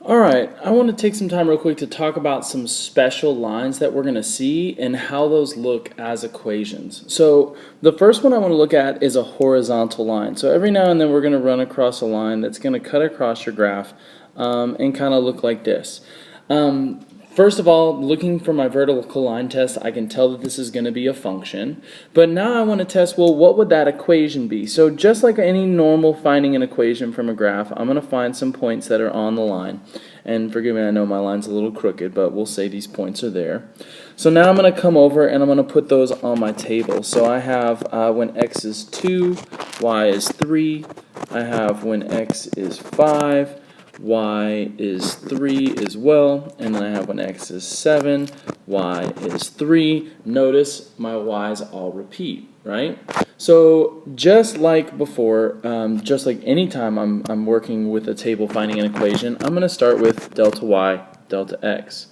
Alright, I want to take some time real quick to talk about some special lines that we're going to see and how those look as equations. So the first one I want to look at is a horizontal line. So every now and then we're going to run across a line that's going to cut across your graph and kind of look like this. First of all, looking for my vertical line test, I can tell that this is going to be a function. But now I want to test, well, what would that equation be? So just like any normal finding an equation from a graph, I'm going to find some points that are on the line. And forgive me, I know my line's a little crooked, but we'll say these points are there. So now I'm going to come over and I'm going to put those on my table. So I have when x is 2, y is 3. I have when x is 5. Y is 3 as well, and then I have when x is 7, y is 3. Notice my y's all repeat, right? So just like before, just like anytime I'm working with a table finding an equation, I'm going to start with delta y, delta x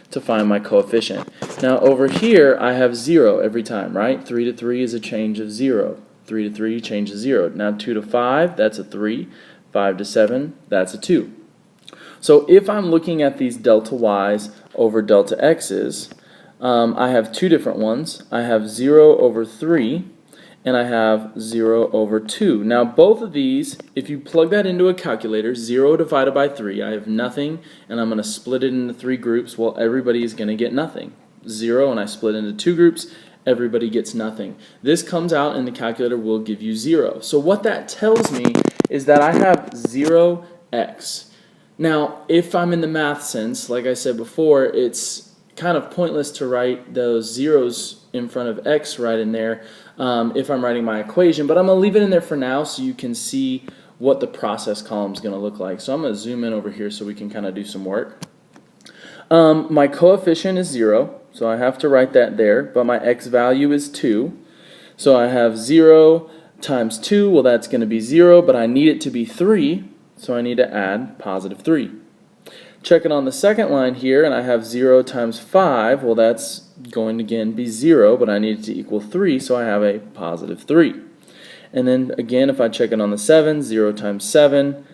to find my coefficient. Now over here I have 0 every time, right? 3 to 3 is a change of 0. 3 to 3 changes 0. Now 2 to 5, that's a 3. 5 to 7, that's a 2. So if I'm looking at these delta y's over delta x's, I have two different ones. I have 0 over 3 and I have 0 over 2. Now both of these, if you plug that into a calculator, 0 divided by 3, I have nothing, and I'm going to split it into 3 groups. Well, everybody is going to get nothing. 0, and I split into 2 groups, everybody gets nothing. This comes out and the calculator will give you 0. So what that tells me is that I have 0x. Now, if I'm in the math sense, like I said before, it's kind of pointless to write those zeros in front of x right in there if I'm writing my equation, but I'm going to leave it in there for now so you can see what the process column is going to look like. So I'm going to zoom in over here so we can kind of do some work. My coefficient is 0, so I have to write that there, but my x value is 2. So I have 0 times 2, well that's going to be 0, but I need it to be 3. So I need to add positive 3. Check it on the second line here, and I have 0 times 5. Well, that's going to again be 0, but I need it to equal 3, so I have a positive 3. And then again, if I check it on the 7, 0 times 7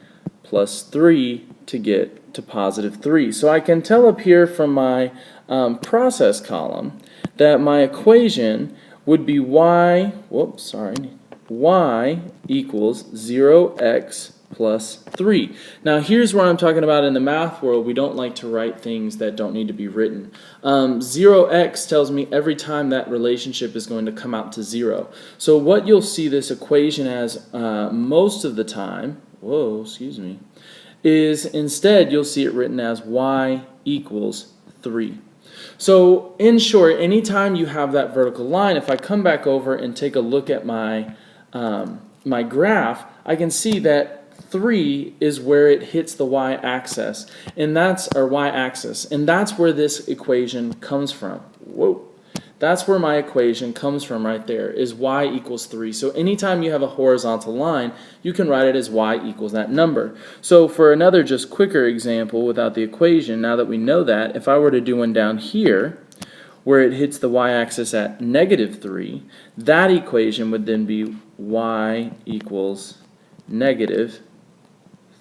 plus 3 to get to positive 3. So I can tell up here from my process column that my equation would be y equals 0x plus 3. Now here's where I'm talking about in the math world, we don't like to write things that don't need to be written. 0x tells me every time that relationship is going to come out to 0. So what you'll see this equation as most of the time, is instead you'll see it written as y equals 3. So in short, anytime you have that vertical line, if I come back over and take a look at my my graph, I can see that 3 is where it hits the y-axis, and that's our y-axis, and that's where this equation comes from. That's where my equation comes from right there, is y equals 3. So anytime you have a horizontal line, you can write it as y equals that number. So for another just quicker example without the equation, now that we know that, if I were to do one down here, where it hits the y-axis at negative 3, that equation would then be y equals negative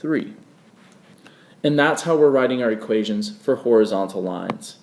3. And that's how we're writing our equations for horizontal lines.